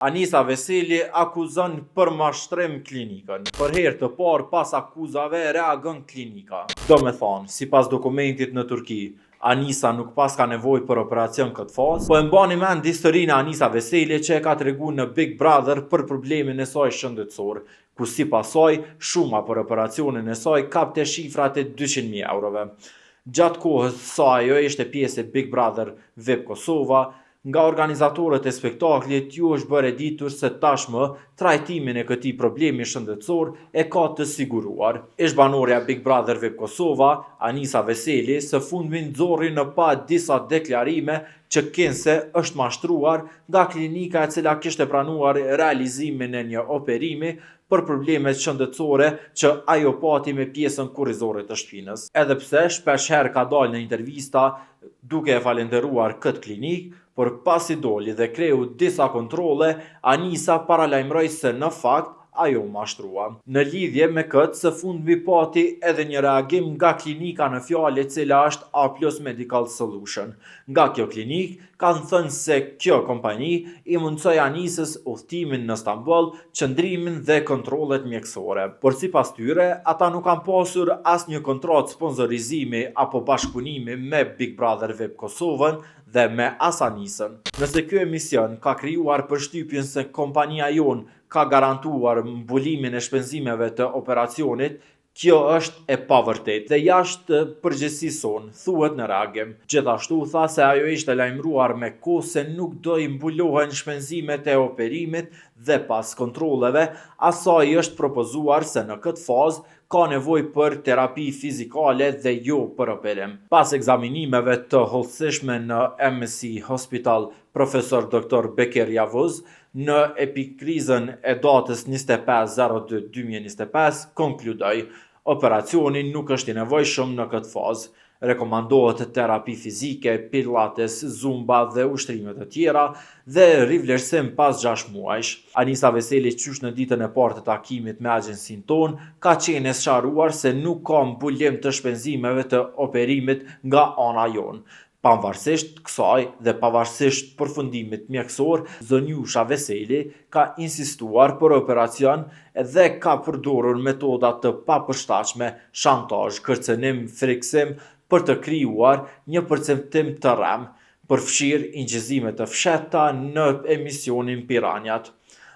Anisa Veseli akuzon për mashtrim klinikën. Për herë të parë pas akuzave reagon klinika. Do me thonë, sipas dokumentit në Turqi, Anisa nuk pas ka nevojë për operacion këtë fazë, po e mbani mend historinë e Anisa Veseli që e ka treguar në Big Brother për problemin e saj shëndetësor, ku sipas saj shuma për operacionin e saj kapte shifrat e 200.000 eurove. Gjatë kohës sa ajo ishte pjesë e Big Brother VIP Kosova, nga organizatorët e spektaklit ju është bërë e ditur se tashmë trajtimin e këtij problemi shëndetësor e ka të siguruar. Ish banorja Big Brother VIP Kosova, Anisa Veseli, së fundmi nxorri në pa disa deklarime që kënse është mashtruar nga klinika e cila kishte pranuar realizimin e një operimi për problemet shëndetësore që ajo pati me pjesën kurrizore të shpinës. Edhe pse shpesh herë ka dalë në intervista duke e falenderuar këtë klinikë, por pasi doli dhe kreu disa kontrolle, Anisa paralajmëroi se në fakt ajo mashtrua. Në lidhje me këtë, së fundmi pati edhe një reagim nga klinika në fjalë e cila është A+ Medical Solution. Nga kjo klinik kanë thënë se kjo kompani i mundsoi Anisës udhëtimin në Stamboll, qëndrimin dhe kontrollet mjekësore. Por sipas tyre, ata nuk kanë pasur asnjë kontratë sponsorizimi apo bashkëpunimi me Big Brother VIP Kosovën dhe me as Anisën. Nëse ky emision ka krijuar përshtypjen se kompania jon ka garantuar mbulimin e shpenzimeve të operacionit, kjo është e pavërtet dhe jashtë përgjegjësisë sonë, thuhet në reagim. Gjithashtu tha se ajo ishte lajmëruar me kohë se nuk do i mbulohen shpenzimet e operimit dhe pas kontrolleve, asaj është propozuar se në këtë fazë ka nevojë për terapi fizikale dhe jo për operim. Pas ekzaminimeve të hollësishme në MSI Hospital Profesor Dr. Beker Yavuz, në epikrizën e datës 25/02/2025, konkludoi: operacioni nuk është i nevojshëm në këtë fazë. Rekomandohet terapi fizike, pilates, zumba dhe ushtrime të tjera dhe rivlerësim pas 6 muajsh. Anisa Veseli qysh në ditën e parë të takimit me agjensinë tonë ka qenë e sqaruar se nuk ka mbulim të shpenzimeve të operimit nga ana jonë. Pavarësisht kësaj dhe pavarësisht përfundimit mjekësor, zonjusha Veseli ka insistuar për operacion dhe ka përdorur metoda të papërshtatshme, shantazh, kërcënim, friksim për të krijuar një perceptim të rrem, përfshirë injizime të fshehta në emisionin Piranjat,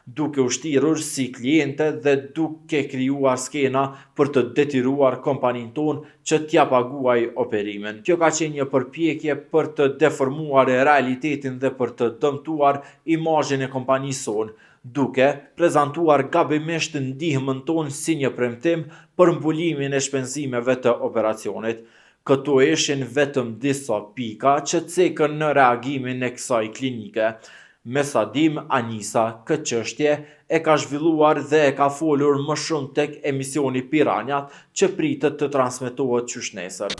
duke ushtirur si kliente dhe duke krijuar skena për të detyruar kompaninë tonë që t'ja paguaj operimin. Kjo ka qenë një përpjekje për të deformuar realitetin dhe për të dëmtuar imazhin e kompanisë sonë, duke prezantuar gabimisht ndihmën tonë si një premtim për mbulimin e shpenzimeve të operacionit. Këto ishin vetëm disa pika që cekën në reagimin e kësaj klinike. Me sa dim, Anisa këtë çështje e ka zhvilluar dhe e ka folur më shumë tek emisioni Piranjat që pritet të transmetohet qysh nesër.